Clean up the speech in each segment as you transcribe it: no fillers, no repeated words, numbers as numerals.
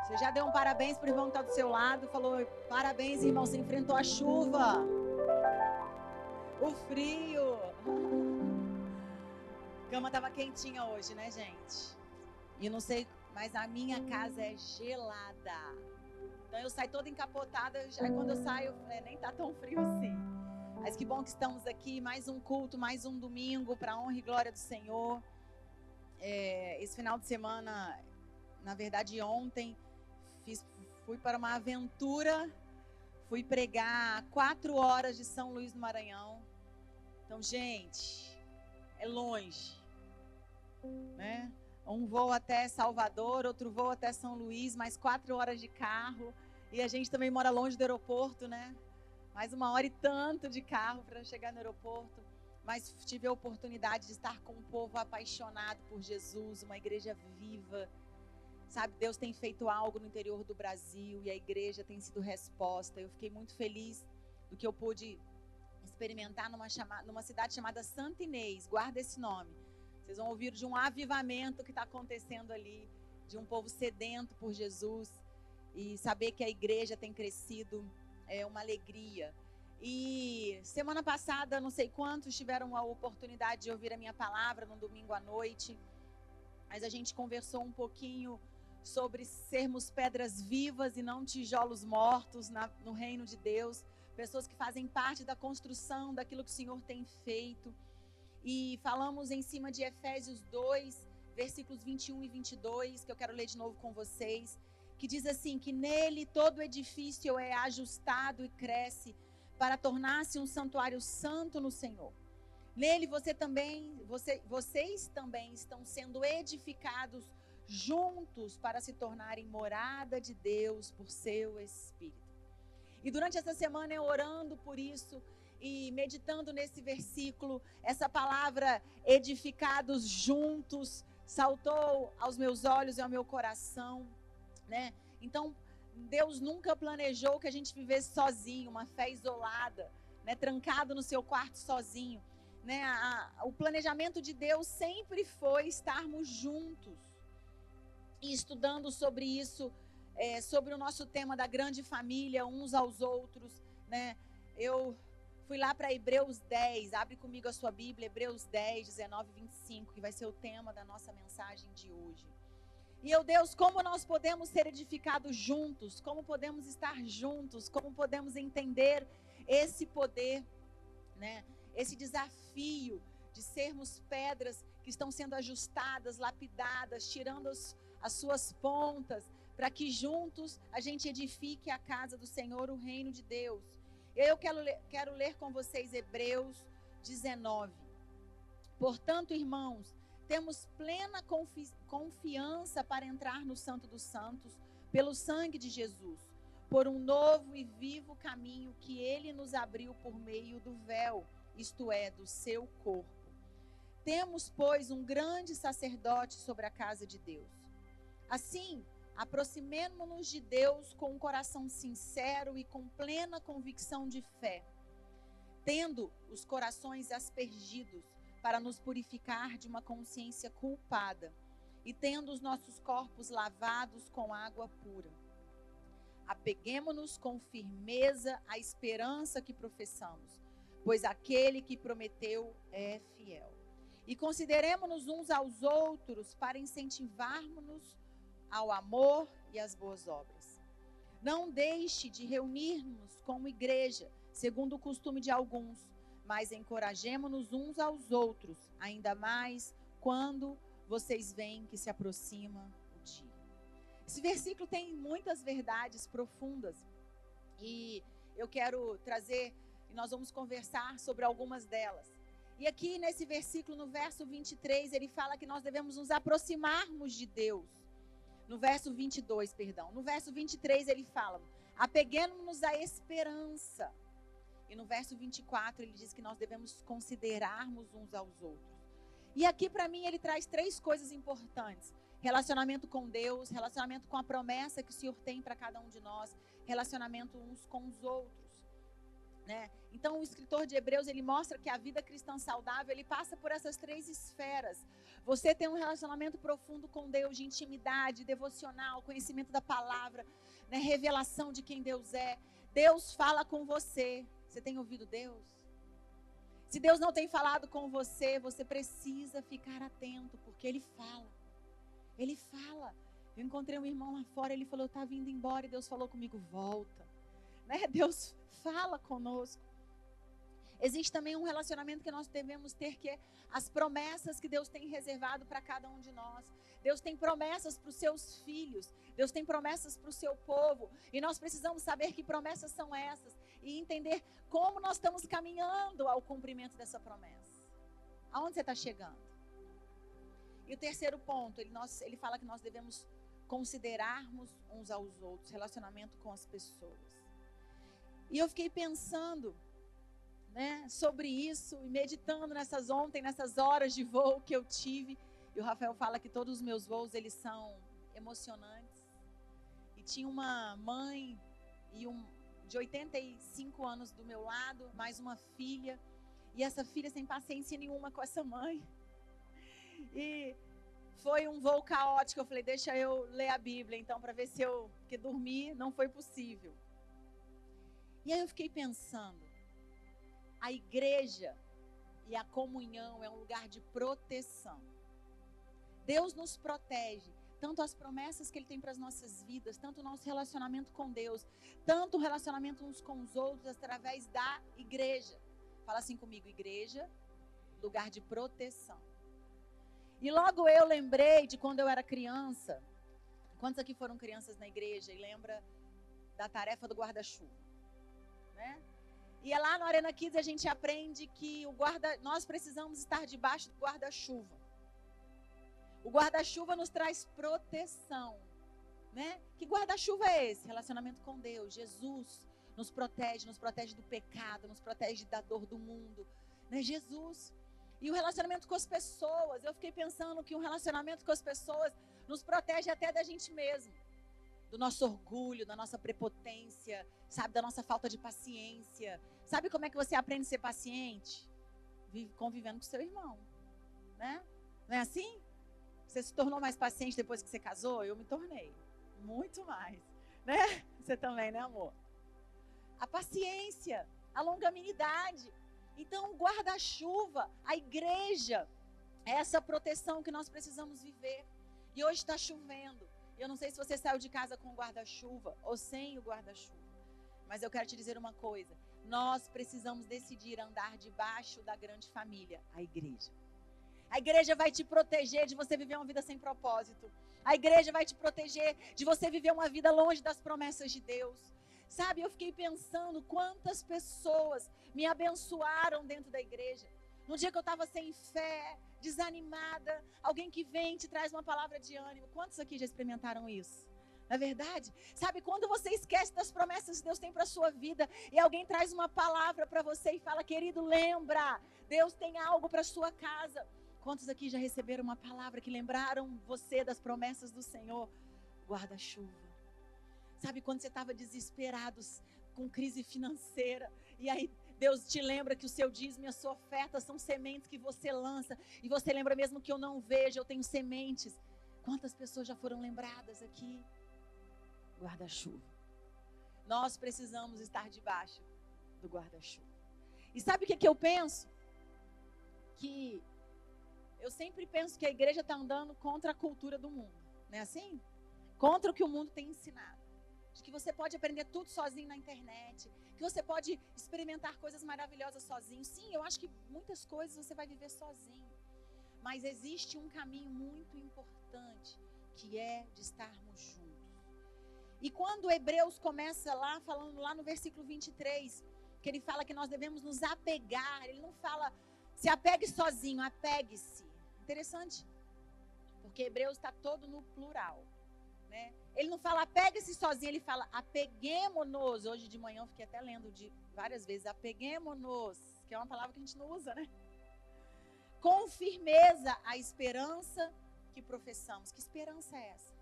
Você já deu um parabéns pro irmão que está do seu lado, falou: parabéns, irmão, você enfrentou a chuva, o frio. A cama estava quentinha hoje, né, gente? E não sei, mas a minha casa é gelada. Então eu saio toda encapotada, aí quando eu saio, nem tá tão frio assim. Mas que bom que estamos aqui, mais um culto, mais um domingo para a honra e glória do Senhor. Esse final de semana, na verdade ontem, fui para uma aventura, fui pregar 4 horas de São Luís do Maranhão. Então, gente, é longe, né? Um voo até Salvador, outro voo até São Luís, mais 4 horas de carro. E a gente também mora longe do aeroporto, né? Mais 1 hora e tanto de carro para chegar no aeroporto. Mas tive a oportunidade de estar com um povo apaixonado por Jesus, uma igreja viva. Sabe, Deus tem feito algo no interior do Brasil e a igreja tem sido resposta. Eu fiquei muito feliz do que eu pude experimentar numa cidade chamada Santa Inês. Guarda esse nome. Vocês vão ouvir de um avivamento que está acontecendo ali, de um povo sedento por Jesus. E saber que a igreja tem crescido é uma alegria. E semana passada, não sei quantos tiveram a oportunidade de ouvir a minha palavra no domingo à noite. Mas a gente conversou um pouquinho sobre sermos pedras vivas e não tijolos mortos no reino de Deus. Pessoas que fazem parte da construção daquilo que o Senhor tem feito. E falamos em cima de Efésios 2, versículos 21 e 22, que eu quero ler de novo com vocês. Que diz assim, que nele todo edifício é ajustado e cresce para tornar-se um santuário santo no Senhor. Nele vocês também estão sendo edificados juntos para se tornarem morada de Deus por seu Espírito. E durante essa semana eu orando por isso e meditando nesse versículo, essa palavra edificados juntos saltou aos meus olhos e ao meu coração, né? Então Deus nunca planejou que a gente vivesse sozinho, uma fé isolada, né? Trancado no seu quarto sozinho. Né, o planejamento de Deus sempre foi estarmos juntos. E estudando sobre isso, sobre o nosso tema da grande família, uns aos outros, né? Eu fui lá para Hebreus 10, abre comigo a sua Bíblia, Hebreus 10, 19 e 25, que vai ser o tema da nossa mensagem de hoje. E Deus, como nós podemos ser edificados juntos, como podemos estar juntos, como podemos entender esse poder, né? Esse desafio de sermos pedras que estão sendo ajustadas, lapidadas, tirando as suas pontas, para que juntos a gente edifique a casa do Senhor, o reino de Deus. Eu quero ler com vocês Hebreus 19. Portanto, irmãos, temos plena confiança para entrar no Santo dos Santos, pelo sangue de Jesus, por um novo e vivo caminho que ele nos abriu por meio do véu, isto é, do seu corpo. Temos, pois, um grande sacerdote sobre a casa de Deus. Assim, aproximemo-nos de Deus com um coração sincero e com plena convicção de fé, tendo os corações aspergidos para nos purificar de uma consciência culpada e tendo os nossos corpos lavados com água pura. Apeguemo-nos com firmeza à esperança que professamos, pois aquele que prometeu é fiel. E consideremo-nos uns aos outros para incentivarmos-nos ao amor e às boas obras. Não deixe de reunir-nos como igreja, segundo o costume de alguns, mas encorajemo-nos uns aos outros, ainda mais quando vocês veem que se aproxima o dia. Esse versículo tem muitas verdades profundas e eu quero trazer, e nós vamos conversar sobre algumas delas. E aqui nesse versículo, no verso 23, ele fala que nós devemos nos aproximarmos de Deus. No verso 22, perdão. No verso 23 ele fala, apeguemos-nos à esperança. E no verso 24 ele diz que nós devemos considerarmos uns aos outros. E aqui para mim ele traz 3 coisas importantes. Relacionamento com Deus, relacionamento com a promessa que o Senhor tem para cada um de nós, relacionamento uns com os outros. né? Então, o escritor de Hebreus, ele mostra que a vida cristã saudável, ele passa por essas 3 esferas. Você tem um relacionamento profundo com Deus, de intimidade, devocional, conhecimento da palavra, né? Revelação de quem Deus é. Deus fala com você. Você tem ouvido Deus? Se Deus não tem falado com você, você precisa ficar atento, porque Ele fala. Ele fala. Eu encontrei um irmão lá fora, ele falou, eu estava indo embora, e Deus falou comigo, volta. Né? Deus fala conosco. Existe também um relacionamento que nós devemos ter, que é as promessas que Deus tem reservado para cada um de nós. Deus tem promessas para os seus filhos, Deus tem promessas para o seu povo, e nós precisamos saber que promessas são essas, e entender como nós estamos caminhando ao cumprimento dessa promessa. Aonde você está chegando? E o terceiro ponto, ele fala que nós devemos considerarmos uns aos outros, relacionamento com as pessoas. E eu fiquei pensando, né, sobre isso, e meditando nessas horas de voo que eu tive. E o Rafael fala que todos os meus voos, eles são emocionantes. E tinha uma mãe de 85 anos do meu lado, mais uma filha. E essa filha sem paciência nenhuma com essa mãe. E foi um voo caótico. Eu falei, deixa eu ler a Bíblia, então, para ver se porque dormir não foi possível. E aí eu fiquei pensando, a igreja e a comunhão é um lugar de proteção. Deus nos protege, tanto as promessas que Ele tem para as nossas vidas, tanto o nosso relacionamento com Deus, tanto o relacionamento uns com os outros, através da igreja. Fala assim comigo, igreja, lugar de proteção. E logo eu lembrei de quando eu era criança. Quantos aqui foram crianças na igreja e lembra da tarefa do guarda-chuva? Né? E é lá no Arena Kids a gente aprende que nós precisamos estar debaixo do guarda-chuva. O guarda-chuva nos traz proteção, né? Que guarda-chuva é esse? Relacionamento com Deus. Jesus nos protege do pecado, nos protege da dor do mundo, né? Jesus. E o relacionamento com as pessoas, eu fiquei pensando que um relacionamento com as pessoas nos protege até da gente mesmo. Do nosso orgulho, da nossa prepotência, sabe, da nossa falta de paciência. Sabe como é que você aprende a ser paciente? Convivendo com seu irmão, né? Não é assim? Você se tornou mais paciente depois que você casou? Eu me tornei, muito mais, né? Você também, né, amor? A paciência, a longanimidade. Então, o guarda-chuva, a igreja, é essa proteção que nós precisamos viver. E hoje está chovendo. Eu não sei se você saiu de casa com o guarda-chuva ou sem o guarda-chuva. Mas eu quero te dizer uma coisa. Nós precisamos decidir andar debaixo da grande família, a igreja. A igreja vai te proteger de você viver uma vida sem propósito. A igreja vai te proteger de você viver uma vida longe das promessas de Deus. Sabe, eu fiquei pensando quantas pessoas me abençoaram dentro da igreja. No dia que eu estava sem fé, desanimada, alguém que vem e te traz uma palavra de ânimo. Quantos aqui já experimentaram isso? Não é verdade? Sabe, quando você esquece das promessas que Deus tem para a sua vida e alguém traz uma palavra para você e fala, querido, lembra, Deus tem algo para a sua casa. Quantos aqui já receberam uma palavra que lembraram você das promessas do Senhor? Guarda-chuva. Sabe, quando você estava desesperado, com crise financeira, e aí Deus te lembra que o seu dízimo e a sua oferta são sementes que você lança, e você lembra mesmo que eu não vejo, eu tenho sementes. Quantas pessoas já foram lembradas aqui? Guarda-chuva. Nós precisamos estar debaixo do guarda-chuva. E sabe o que eu penso? Que eu sempre penso que a igreja está andando contra a cultura do mundo. Não é assim? Contra o que o mundo tem ensinado. De que você pode aprender tudo sozinho na internet. Que você pode experimentar coisas maravilhosas sozinho. Sim, eu acho que muitas coisas você vai viver sozinho. Mas existe um caminho muito importante, que é de estarmos juntos. E quando Hebreus começa lá, falando lá no versículo 23, que ele fala que nós devemos nos apegar, ele não fala, se apegue sozinho, apegue-se. Interessante, porque Hebreus está todo no plural, né? Ele não fala apegue-se sozinho, ele fala apeguemo-nos. Hoje de manhã eu fiquei até lendo várias vezes, apeguemo-nos, que é uma palavra que a gente não usa, né? Com firmeza a esperança que professamos. Que esperança é essa?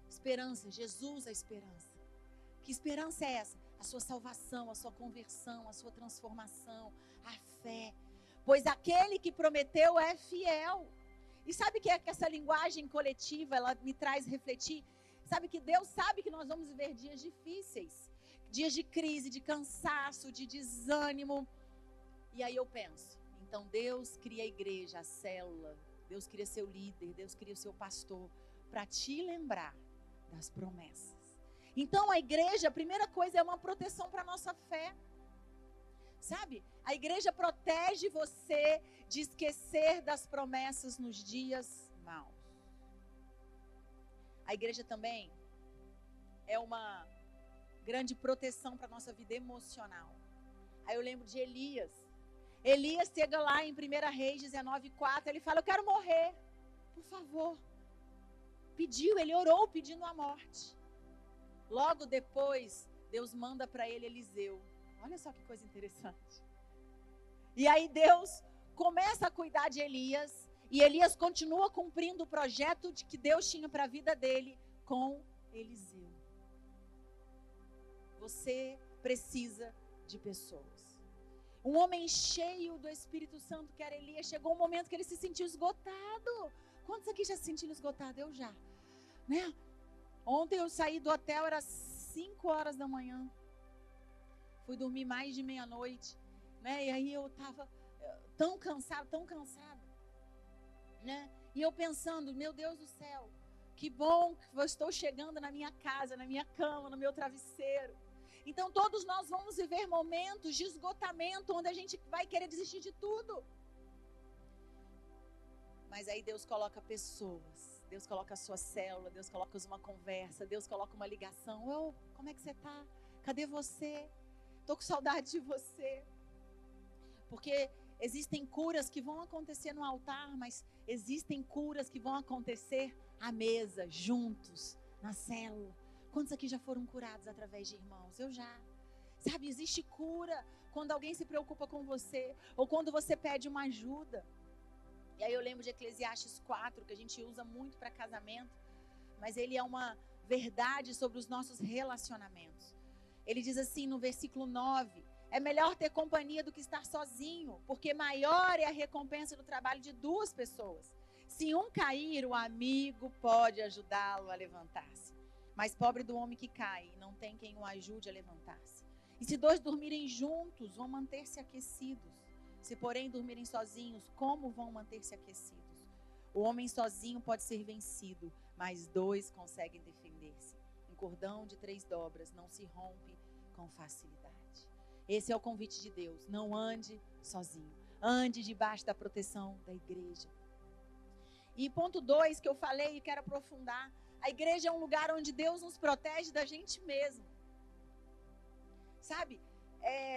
Esperança, Jesus a esperança. Que esperança é essa? A sua salvação, a sua conversão, a sua transformação, a fé. Pois aquele que prometeu é fiel. E sabe que é que essa linguagem coletiva, ela me traz refletir? Sabe que Deus sabe que nós vamos viver dias difíceis. Dias de crise, de cansaço, de desânimo. E aí eu penso, então Deus cria a igreja, a célula. Deus cria seu líder, Deus cria o seu pastor. Para te lembrar das promessas. Então a igreja, a primeira coisa é uma proteção para a nossa fé. Sabe? A igreja protege você de esquecer das promessas nos dias maus. A igreja também é uma grande proteção para a nossa vida emocional. Aí eu lembro de Elias. Elias chega lá em 1 Reis 19:4, ele fala, eu quero morrer, por favor. Pediu, ele orou pedindo a morte. Logo depois, Deus manda para ele Eliseu. Olha só que coisa interessante. E aí Deus começa a cuidar de Elias. E Elias continua cumprindo o projeto que Deus tinha para a vida dele com Eliseu. Você precisa de pessoas. Um homem cheio do Espírito Santo, que era Elias, chegou um momento que ele se sentiu esgotado. Quantos aqui já se sentiram esgotados? Eu já. Né? Ontem eu saí do hotel, era 5 horas da manhã. Fui dormir mais de meia-noite. Né? E aí eu estava tão cansada. Né? E eu pensando, meu Deus do céu, que bom que eu estou chegando na minha casa, na minha cama, no meu travesseiro. Então todos nós vamos viver momentos de esgotamento, onde a gente vai querer desistir de tudo. Mas aí Deus coloca pessoas, Deus coloca a sua célula, Deus coloca uma conversa, Deus coloca uma ligação. Como é que você está? Cadê você? Estou com saudade de você. Porque existem curas que vão acontecer no altar, mas existem curas que vão acontecer à mesa, juntos, na célula. Quantos aqui já foram curados através de irmãos? Eu já. Sabe, existe cura quando alguém se preocupa com você, ou quando você pede uma ajuda. E aí eu lembro de Eclesiastes 4, que a gente usa muito para casamento, mas ele é uma verdade sobre os nossos relacionamentos. Ele diz assim no versículo 9, é melhor ter companhia do que estar sozinho, porque maior é a recompensa do trabalho de 2 pessoas. Se um cair, o amigo pode ajudá-lo a levantar-se. Mas pobre do homem que cai, não tem quem o ajude a levantar-se. E se 2 dormirem juntos, vão manter-se aquecidos. Se porém dormirem sozinhos, como vão manter-se aquecidos? O homem sozinho pode ser vencido, mas 2 conseguem defender-se. Um cordão de 3 dobras não se rompe com facilidade. Esse é o convite de Deus. Não ande sozinho. Ande debaixo da proteção da igreja. E ponto 2 que eu falei e quero aprofundar. A igreja é um lugar onde Deus nos protege da gente mesmo. Sabe?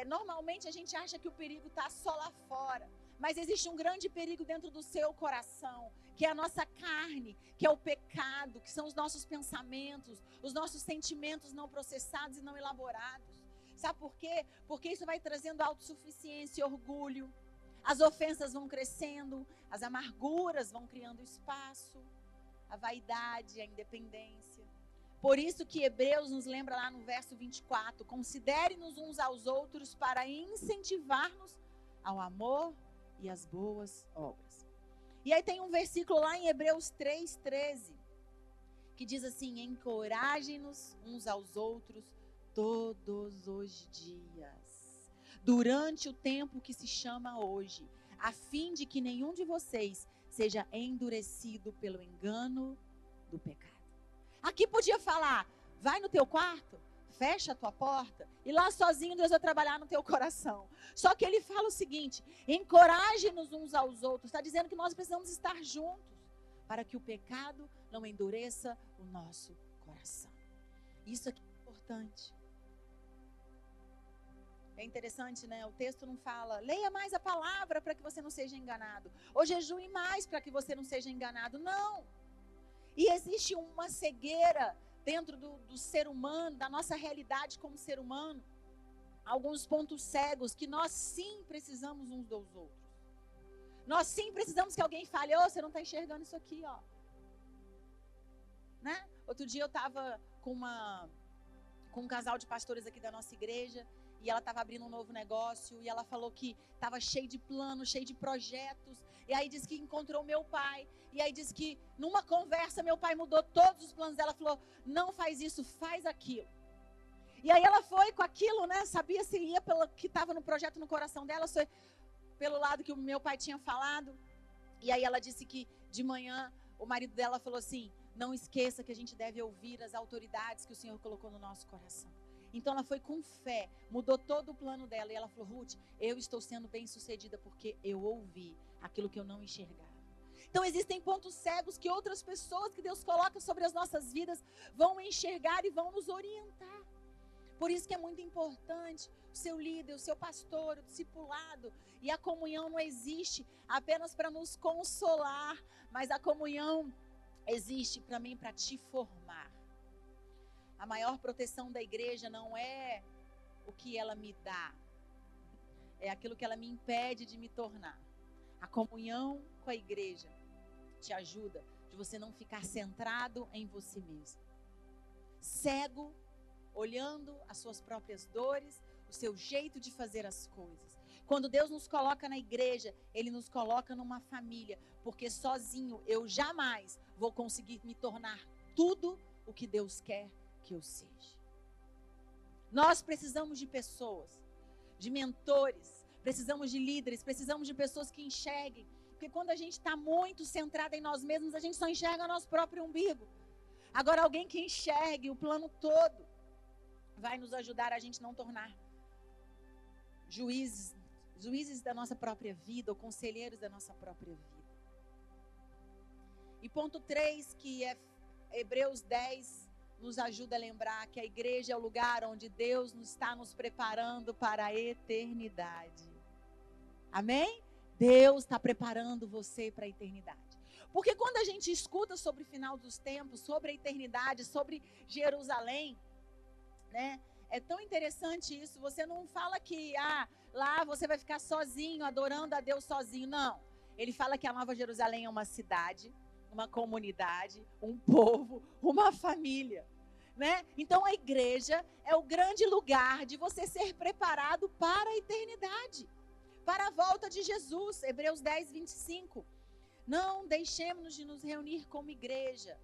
Normalmente a gente acha que o perigo está só lá fora. Mas existe um grande perigo dentro do seu coração, que é a nossa carne, que é o pecado, que são os nossos pensamentos, os nossos sentimentos não processados e não elaborados. Sabe por quê? Porque isso vai trazendo autossuficiência e orgulho. As ofensas vão crescendo, as amarguras vão criando espaço, a vaidade, a independência. Por isso que Hebreus nos lembra lá no verso 24, considere-nos uns aos outros para incentivar-nos ao amor e às boas obras. E aí tem um versículo lá em Hebreus 3:13, que diz assim, encorajem-nos uns aos outros todos os dias, durante o tempo que se chama hoje, a fim de que nenhum de vocês seja endurecido pelo engano do pecado. Aqui podia falar, vai no teu quarto, fecha a tua porta e lá sozinho Deus vai trabalhar no teu coração. Só que ele fala o seguinte, encoraje-nos uns aos outros. Está dizendo que nós precisamos estar juntos para que o pecado não endureça o nosso coração. Isso aqui é importante. É interessante, né? O texto não fala, leia mais a palavra para que você não seja enganado. Ou jejue mais para que você não seja enganado. Não. E existe uma cegueira dentro do ser humano, da nossa realidade como ser humano. Alguns pontos cegos que nós sim precisamos uns dos outros. Nós sim precisamos que alguém fale, você não está enxergando isso aqui, ó. Né? Outro dia eu estava com com um casal de pastores aqui da nossa igreja, e ela estava abrindo um novo negócio, e ela falou que estava cheio de planos, cheio de projetos, e aí disse que encontrou meu pai, e aí disse que numa conversa meu pai mudou todos os planos dela, falou, não faz isso, faz aquilo. E aí ela foi com aquilo, né, sabia se ia pelo que estava no projeto no coração dela, foi pelo lado que o meu pai tinha falado, e aí ela disse que de manhã o marido dela falou assim, não esqueça que a gente deve ouvir as autoridades que o Senhor colocou no nosso coração. Então ela foi com fé, mudou todo o plano dela. E ela falou, Ruth, eu estou sendo bem sucedida porque eu ouvi aquilo que eu não enxergava. Então existem pontos cegos que outras pessoas que Deus coloca sobre as nossas vidas vão enxergar e vão nos orientar. Por isso que é muito importante o seu líder, o seu pastor, o discipulado. E a comunhão não existe apenas para nos consolar, mas a comunhão existe para mim, para te formar. A maior proteção da igreja não é o que ela me dá, é aquilo que ela me impede de me tornar. A comunhão com a igreja te ajuda de você não ficar centrado em você mesmo, cego, olhando as suas próprias dores, o seu jeito de fazer as coisas. Quando Deus nos coloca na igreja, Ele nos coloca numa família, porque sozinho eu jamais vou conseguir me tornar tudo o que Deus quer que eu seja. Nós precisamos de pessoas, de mentores, precisamos de líderes, precisamos de pessoas que enxerguem, porque quando a gente está muito centrada em nós mesmos, a gente só enxerga nosso próprio umbigo. Agora alguém que enxergue o plano todo, vai nos ajudar a gente não tornar juízes da nossa própria vida, ou conselheiros da nossa própria vida. E ponto 3, que é Hebreus 10, nos ajuda a lembrar que a igreja é o lugar onde Deus está nos preparando para a eternidade. Amém? Deus está preparando você para a eternidade. Porque quando a gente escuta sobre o final dos tempos, sobre a eternidade, sobre Jerusalém, né? É tão interessante isso. Você não fala que lá você vai ficar sozinho, adorando a Deus sozinho. Não. Ele fala que a Nova Jerusalém é uma cidade, uma comunidade, um povo, uma família, né? Então a igreja é o grande lugar de você ser preparado para a eternidade, para a volta de Jesus. Hebreus 10, 25. Não deixemos de nos reunir como igreja,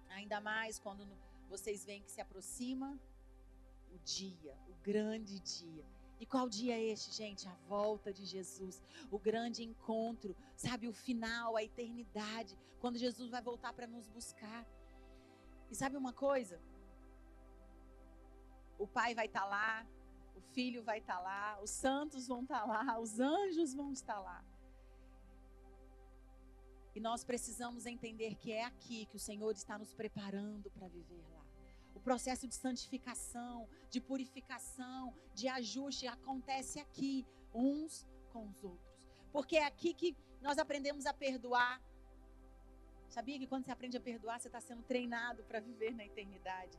ainda mais quando vocês veem que se aproxima o dia, o grande dia. E qual dia é este, gente? A volta de Jesus, o grande encontro, sabe, o final, a eternidade, quando Jesus vai voltar para nos buscar. E sabe uma coisa? O Pai vai estar lá, o Filho vai estar lá, os santos vão estar lá, os anjos vão estar lá. E nós precisamos entender que é aqui que o Senhor está nos preparando para viver lá. O processo de santificação, de purificação, de ajuste acontece aqui, uns com os outros. Porque é aqui que nós aprendemos a perdoar. Sabia que quando você aprende a perdoar, você está sendo treinado para viver na eternidade.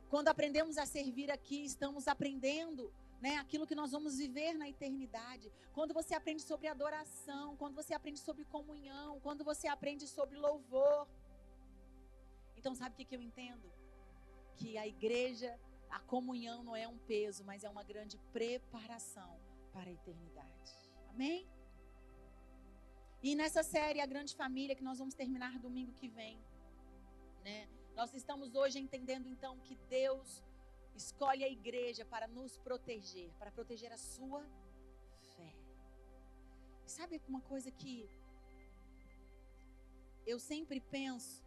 Quando aprendemos a servir aqui, estamos aprendendo, né, aquilo que nós vamos viver na eternidade. Quando você aprende sobre adoração, quando você aprende sobre comunhão, quando você aprende sobre louvor. Então sabe o que eu entendo? Que a igreja, a comunhão não é um peso, mas é uma grande preparação para a eternidade. Amém? E nessa série, A Grande Família, que nós vamos terminar domingo que vem, né? Nós estamos hoje entendendo então que Deus escolhe a igreja para nos proteger, para proteger a sua fé. E sabe uma coisa que eu sempre penso,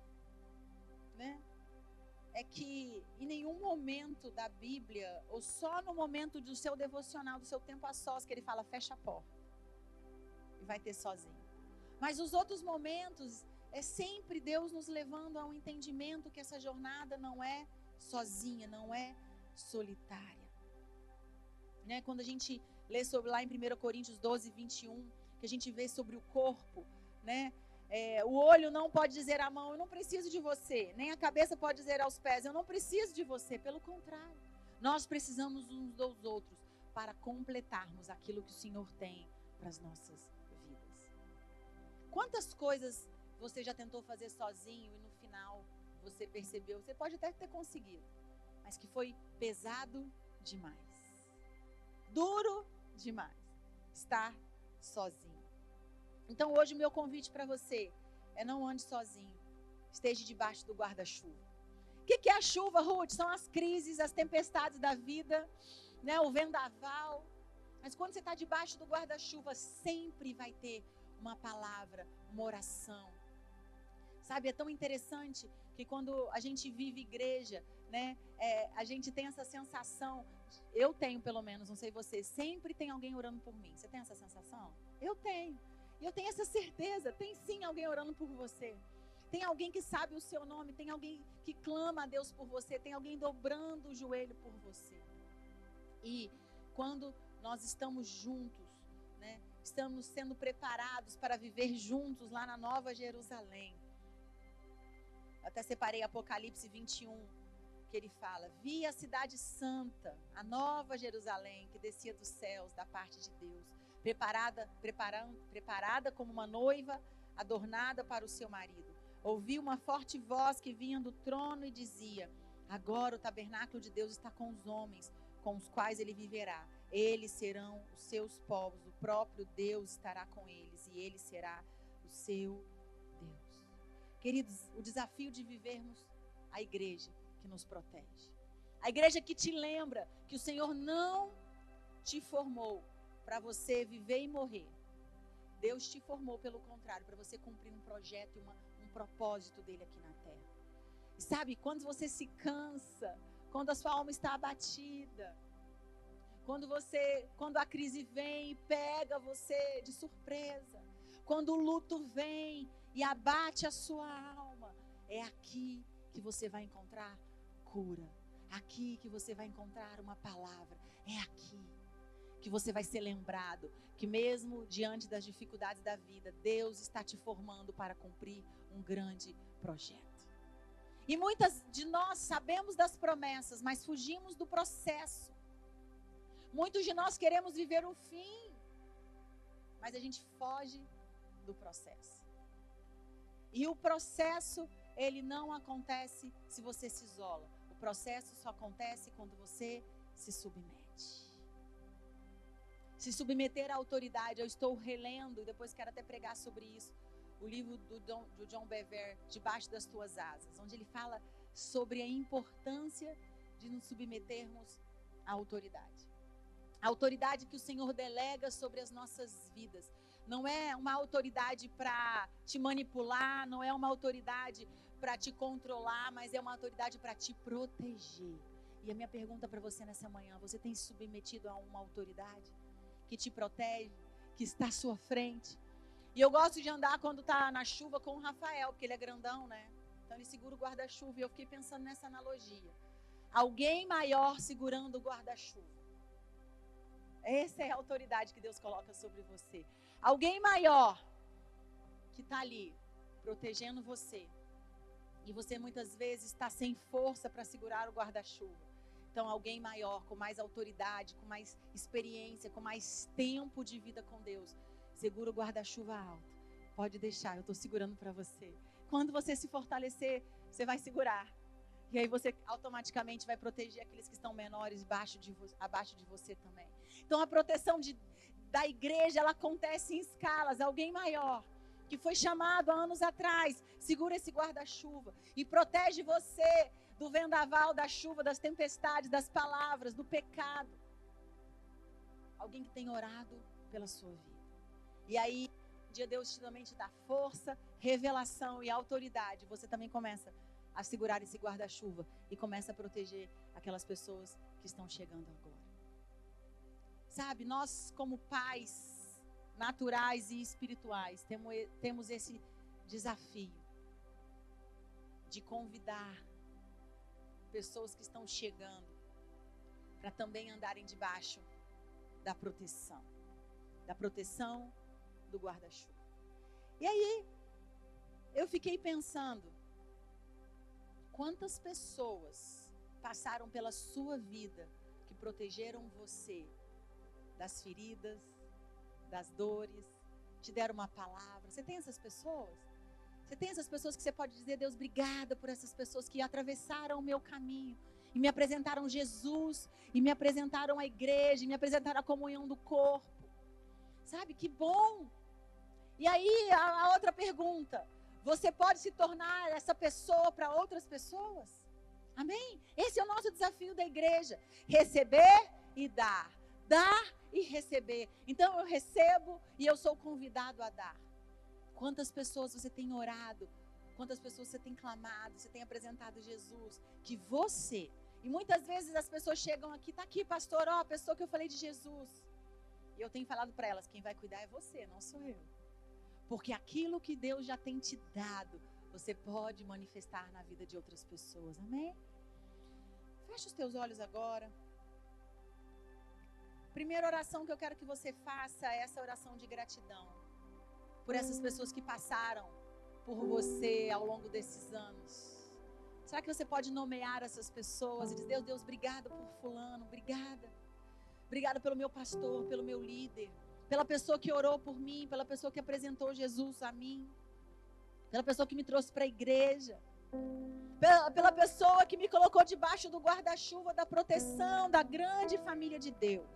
né? É que em nenhum momento da Bíblia, ou só no momento do seu devocional, do seu tempo a sós, que ele fala, fecha a porta e vai ter sozinho. Mas os outros momentos, é sempre Deus nos levando a um entendimento que essa jornada não é sozinha, não é solitária, né? Quando a gente lê sobre lá em 1 Coríntios 12, 21, que a gente vê sobre o corpo, né? O olho não pode dizer à mão, eu não preciso de você, nem a cabeça pode dizer aos pés, eu não preciso de você. Pelo contrário, nós precisamos uns dos outros para completarmos aquilo que o Senhor tem para as nossas vidas. Quantas coisas você já tentou fazer sozinho e no final você percebeu, você pode até ter conseguido, mas que foi pesado demais, duro demais estar sozinho. Então hoje o meu convite para você é: não ande sozinho, esteja debaixo do guarda-chuva. O que é a chuva, Ruth? São as crises, as tempestades da vida, né? O vendaval. Mas quando você está debaixo do guarda-chuva, sempre vai ter uma palavra, uma oração. Sabe, é tão interessante que quando a gente vive igreja, né? A gente tem essa sensação, eu tenho pelo menos, não sei você, sempre tem alguém orando por mim. Você tem essa sensação? Eu tenho. E eu tenho essa certeza, tem sim alguém orando por você. Tem alguém que sabe o seu nome, tem alguém que clama a Deus por você, tem alguém dobrando o joelho por você. E quando nós estamos juntos, né, estamos sendo preparados para viver juntos lá na Nova Jerusalém. Eu até separei Apocalipse 21, que ele fala: vi a cidade santa, a Nova Jerusalém, que descia dos céus da parte de Deus, preparada como uma noiva adornada para o seu marido. Ouvi uma forte voz que vinha do trono e dizia: agora o tabernáculo de Deus está com os homens, com os quais ele viverá. Eles serão os seus povos, o próprio Deus estará com eles e ele será o seu Deus. Queridos, o desafio de vivermos a igreja que nos protege. A igreja que te lembra que o Senhor não te formou para você viver e morrer. Deus te formou, pelo contrário, para você cumprir um projeto e um propósito dele aqui na terra. E sabe, quando você se cansa, quando a sua alma está abatida, quando a crise vem e pega você de surpresa, quando o luto vem e abate a sua alma, é aqui que você vai encontrar cura. Aqui que você vai encontrar uma palavra. É aqui que você vai ser lembrado que mesmo diante das dificuldades da vida, Deus está te formando para cumprir um grande projeto. E muitas de nós sabemos das promessas, mas fugimos do processo. Muitos de nós queremos viver o fim, mas a gente foge do processo. E o processo, ele não acontece se você se isola. O processo só acontece quando você se submete. Se submeter à autoridade. Eu estou relendo, e depois quero até pregar sobre isso, o livro do John Bevere, Debaixo das Tuas Asas, onde ele fala sobre a importância de nos submetermos à autoridade. A autoridade que o Senhor delega sobre as nossas vidas. Não é uma autoridade para te manipular, não é uma autoridade para te controlar, mas é uma autoridade para te proteger. E a minha pergunta para você nessa manhã: você tem se submetido a uma autoridade que te protege, que está à sua frente? E eu gosto de andar quando está na chuva com o Rafael, porque ele é grandão, né? Então ele segura o guarda-chuva. E eu fiquei pensando nessa analogia. Alguém maior segurando o guarda-chuva. Essa é a autoridade que Deus coloca sobre você. Alguém maior que está ali, protegendo você. E você muitas vezes está sem força para segurar o guarda-chuva. Então alguém maior, com mais autoridade, com mais experiência, com mais tempo de vida com Deus, segura o guarda-chuva alto. Pode deixar, eu estou segurando para você. Quando você se fortalecer, você vai segurar. E aí você automaticamente vai proteger aqueles que estão menores abaixo de você também. Então a proteção da igreja, ela acontece em escalas. Alguém maior, que foi chamado há anos atrás, segura esse guarda-chuva e protege você do vendaval, da chuva, das tempestades, das palavras, do pecado. Alguém que tem orado pela sua vida. E aí, um dia Deus também te dá força, revelação e autoridade. Você também começa a segurar esse guarda-chuva e começa a proteger aquelas pessoas que estão chegando agora. Sabe, nós como pais naturais e espirituais temos esse desafio de convidar pessoas que estão chegando para também andarem debaixo da proteção do guarda-chuva. E aí eu fiquei pensando, quantas pessoas passaram pela sua vida que protegeram você das feridas, das dores, te deram uma palavra? Você tem essas pessoas? Você tem essas pessoas que você pode dizer: Deus, obrigada por essas pessoas que atravessaram o meu caminho e me apresentaram Jesus, e me apresentaram a igreja, e me apresentaram a comunhão do corpo. Sabe, que bom. E aí, a outra pergunta, você pode se tornar essa pessoa para outras pessoas? Amém? Esse é o nosso desafio da igreja, receber e dar. Dar e receber. Então eu recebo e eu sou convidado a dar. Quantas pessoas você tem orado? Quantas pessoas você tem clamado? Você tem apresentado Jesus? Que você... E muitas vezes as pessoas chegam aqui, tá aqui, pastor, ó, a pessoa que eu falei de Jesus. E eu tenho falado para elas, quem vai cuidar é você, não sou eu. Porque aquilo que Deus já tem te dado, você pode manifestar na vida de outras pessoas. Amém? Fecha os teus olhos agora. Primeira oração que eu quero que você faça é essa oração de gratidão. Por essas pessoas que passaram por você ao longo desses anos. Será que você pode nomear essas pessoas e dizer, Deus, obrigada por fulano, obrigada. Obrigada pelo meu pastor, pelo meu líder, pela pessoa que orou por mim, pela pessoa que apresentou Jesus a mim, pela pessoa que me trouxe para a igreja, pela pessoa que me colocou debaixo do guarda-chuva da proteção da grande família de Deus.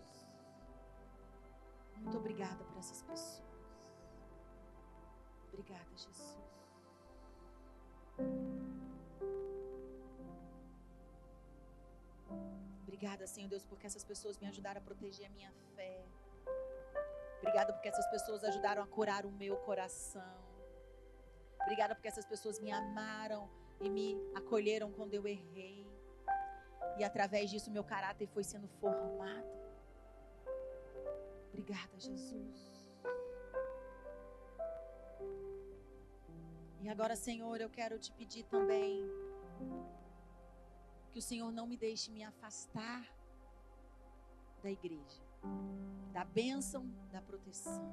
Muito obrigada por essas pessoas. Obrigada, Jesus. Obrigada, Senhor Deus, porque essas pessoas me ajudaram a proteger a minha fé. Obrigada porque essas pessoas ajudaram a curar o meu coração. Obrigada porque essas pessoas me amaram e me acolheram quando eu errei. E através disso meu caráter foi sendo formado. Obrigada, Jesus. E agora, Senhor, eu quero te pedir também que o Senhor não me deixe me afastar da igreja, da bênção, da proteção.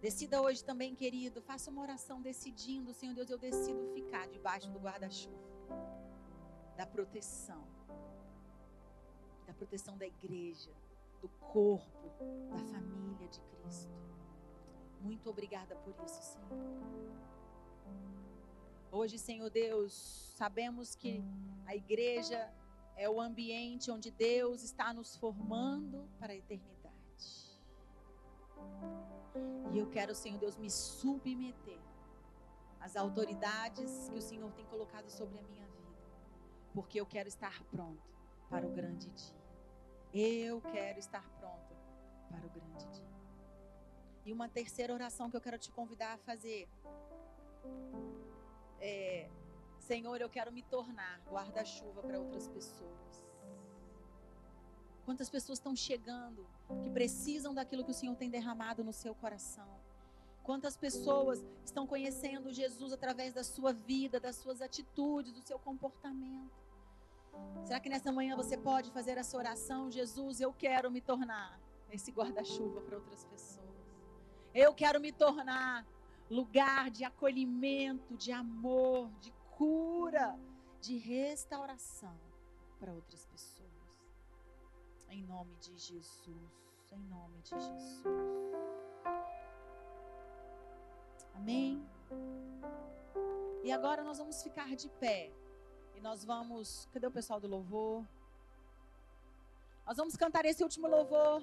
Decida hoje também, querido, faça uma oração decidindo, Senhor Deus, eu decido ficar debaixo do guarda-chuva, da proteção da igreja, do corpo, da família de Cristo. Muito obrigada por isso, Senhor. Hoje, Senhor Deus, sabemos que a igreja é o ambiente onde Deus está nos formando para a eternidade. E eu quero, Senhor Deus, me submeter às autoridades que o Senhor tem colocado sobre a minha vida. Porque eu quero estar pronto para o grande dia. Eu quero estar pronto para o grande dia. E uma terceira oração que eu quero te convidar a fazer é: Senhor, eu quero me tornar guarda-chuva para outras pessoas. Quantas pessoas estão chegando que precisam daquilo que o Senhor tem derramado no seu coração? Quantas pessoas estão conhecendo Jesus através da sua vida, das suas atitudes, do seu comportamento? Será que nessa manhã você pode fazer essa oração? Jesus, eu quero me tornar esse guarda-chuva para outras pessoas. Eu quero me tornar lugar de acolhimento, de amor, de cura, de restauração para outras pessoas. Em nome de Jesus, em nome de Jesus. Amém? E agora nós vamos ficar de pé. E nós vamos... Cadê o pessoal do louvor? Nós vamos cantar esse último louvor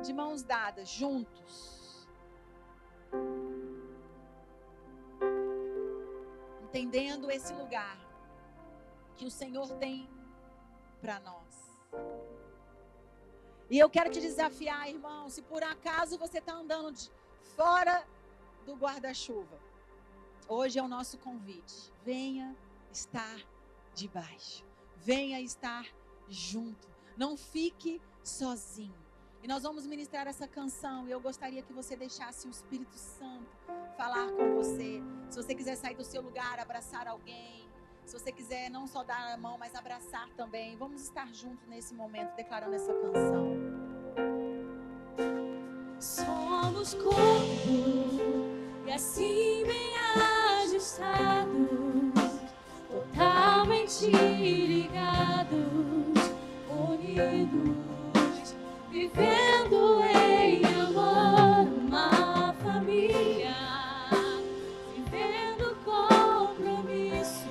de mãos dadas, juntos. Entendendo esse lugar que o Senhor tem para nós. E eu quero te desafiar, irmão, se por acaso você está andando fora do guarda-chuva, hoje é o nosso convite. Venha estar debaixo. Venha estar junto. Não fique sozinho. E nós vamos ministrar essa canção. E eu gostaria que você deixasse o Espírito Santo falar com você. Se você quiser sair do seu lugar, abraçar alguém. Se você quiser não só dar a mão, mas abraçar também. Vamos estar juntos nesse momento, declarando essa canção. Somos corpo e assim bem ajustados, totalmente ligados, unidos, vivendo em amor, uma família, vivendo compromisso,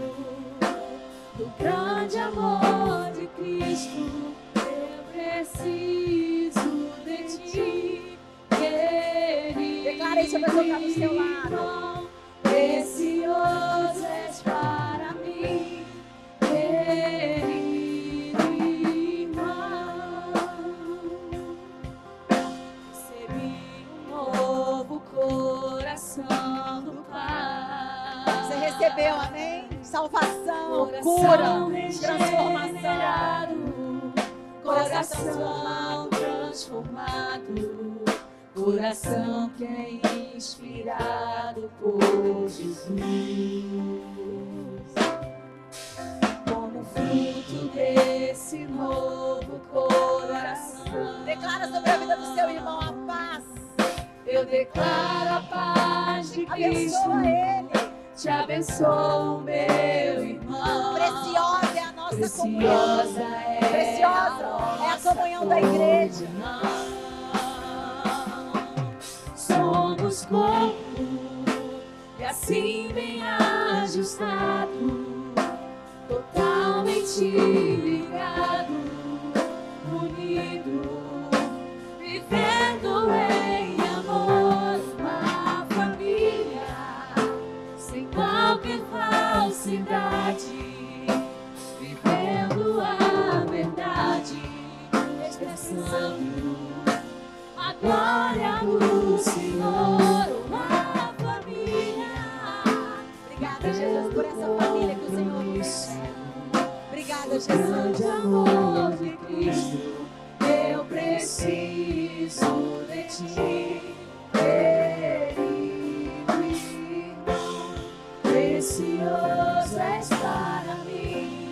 salvação, Coração cura, regenerado, transformação. coração transformado, coração que é inspirado por Jesus. Como fruto desse novo coração, Declara sobre a vida do seu irmão a paz. eu declaro a paz de Cristo. Abençoa ele. Te abençoo, meu irmão. Preciosa é a nossa comunhão. Preciosa é a comunhão da igreja. Somos corpo e assim bem ajustado, totalmente ligado, unido, vivendo em amor, uma família, sem qualquer falsidade, vivendo a verdade, expressando a glória do Senhor, uma família. Obrigada, Jesus, por essa família que o Senhor quer. Obrigada, Grande Jesus. amor de Cristo, eu preciso de ti, querido irmão, precioso és para mim,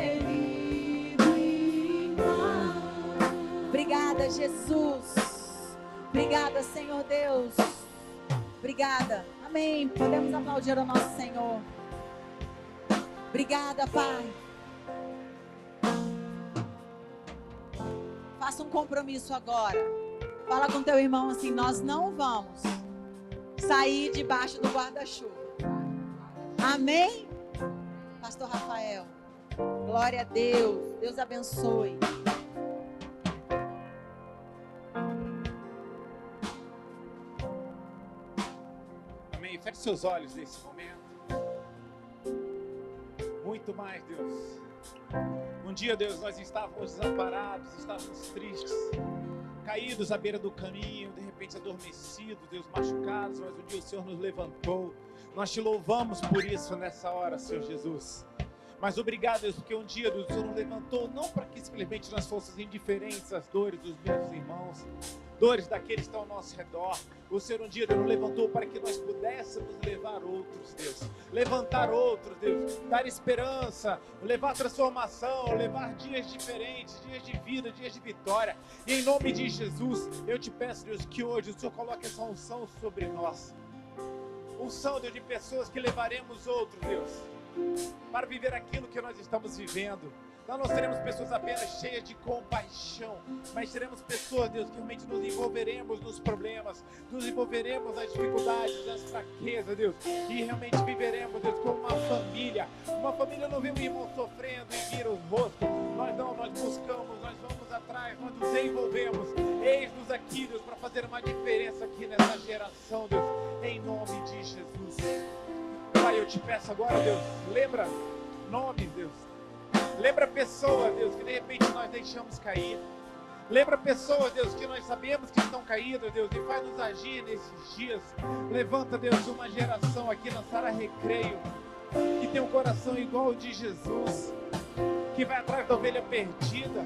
querido irmão. Obrigada, Jesus. Obrigada, Senhor Deus. Obrigada. Amém. Podemos aplaudir ao nosso Senhor. Obrigada, Pai. Faça um compromisso agora. Fala com teu irmão assim: nós não vamos sair debaixo do guarda-chuva. Amém? Pastor Rafael. Glória a Deus. Deus abençoe. Amém. Feche seus olhos nesse momento. Muito mais, Deus. Um dia, Deus, nós estávamos desamparados, estávamos tristes, caídos à beira do caminho, de repente adormecidos, Deus, machucados, mas um dia o Senhor nos levantou. Nós te louvamos por isso nessa hora, Senhor Jesus. Mas obrigado, Deus, porque um dia, Deus, o Senhor nos levantou não para que simplesmente nós fôssemos indiferentes às dores dos meus irmãos, dores daqueles que estão ao nosso redor. O Senhor um dia, Deus, nos levantou para que nós pudéssemos levar outros, Deus. Levantar outros, Deus. Dar esperança, levar transformação, levar dias diferentes, dias de vida, dias de vitória. E em nome de Jesus, eu te peço, Deus, que hoje o Senhor coloque essa unção sobre nós. Unção, Deus, de pessoas que levaremos outros, Deus, para viver aquilo que nós estamos vivendo. Não seremos pessoas apenas cheias de compaixão, mas seremos pessoas, Deus, que realmente nos envolveremos nos problemas, nos envolveremos nas dificuldades, nas fraquezas, Deus, e realmente viveremos, Deus, como uma família. Uma família não vê um irmão sofrendo e vira o rosto. Nós não, nós buscamos, nós vamos atrás, nós nos envolvemos. Eis-nos aqui, Deus, para fazer uma diferença aqui nessa geração, Deus, em nome de Jesus. Pai, eu te peço agora, Deus, lembra nomes, Deus. Lembra pessoas, Deus, que de repente nós deixamos cair. Lembra pessoas, Deus, que nós sabemos que estão caídas, Deus, e faz nos agir nesses dias. Levanta, Deus, uma geração aqui na Sara Recreio, que tem um coração igual ao de Jesus, que vai atrás da ovelha perdida,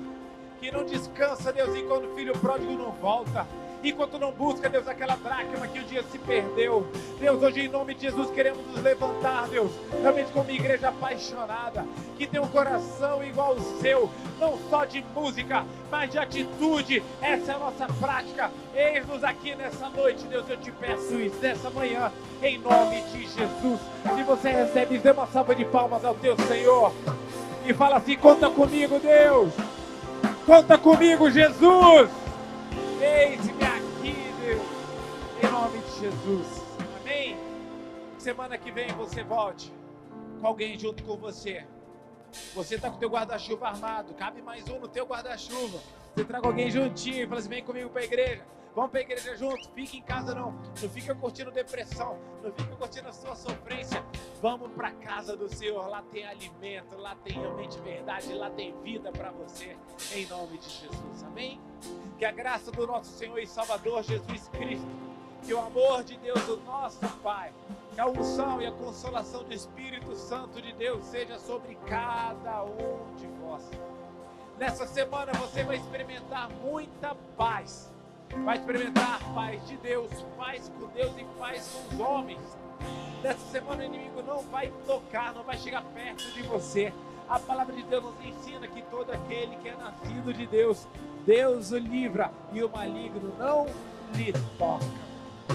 que não descansa, Deus, enquanto o filho pródigo não volta. Enquanto não busca, Deus, aquela dracma que um dia se perdeu. Deus, hoje em nome de Jesus queremos nos levantar, Deus, realmente como igreja apaixonada, que tem um coração igual ao seu, não só de música, mas de atitude. Essa é a nossa prática. Eis-nos aqui nessa noite, Deus, eu te peço isso, nessa manhã, em nome de Jesus. Se você recebe, dê uma salva de palmas ao teu Senhor e fala assim: conta comigo, Deus, conta comigo, Jesus. Eis-me aqui, Deus, em nome de Jesus. Amém? Semana que vem você volte com alguém junto com você. Você está com o teu guarda-chuva armado, cabe mais um no teu guarda-chuva. Você traga alguém juntinho e fala assim: vem comigo para a igreja. Vamos para a igreja junto. Fique em casa não fica curtindo depressão, não fica curtindo a sua sofrência. Vamos para a casa do Senhor, lá tem alimento, lá tem realmente verdade, lá tem vida para você, em nome de Jesus. Amém? Que a graça do nosso Senhor e Salvador Jesus Cristo, que o amor de Deus, o nosso Pai, Que a unção e a consolação do Espírito Santo de Deus seja sobre cada um de vós. Nessa semana você vai experimentar muita paz. Vai experimentar paz de Deus, paz com Deus e paz com os homens. Nessa semana o inimigo não vai tocar, não vai chegar perto de você. A palavra de Deus nos ensina que todo aquele que é nascido de Deus, Deus o livra e o maligno não lhe toca.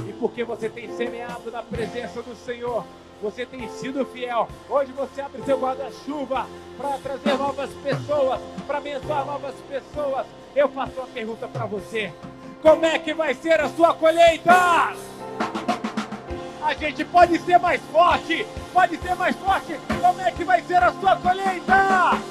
E porque você tem semeado na presença do Senhor, você tem sido fiel. Hoje você abre seu guarda-chuva para trazer novas pessoas, para abençoar novas pessoas. Eu faço uma pergunta para você: como é que vai ser a sua colheita? A gente pode ser mais forte, pode ser mais forte. Como é que vai ser a sua colheita?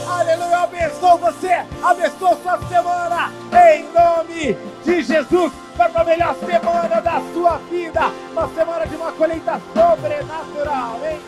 Aleluia, eu abençoo você, abençoo sua semana, em nome de Jesus, para a melhor semana da sua vida, uma semana de uma colheita sobrenatural, hein?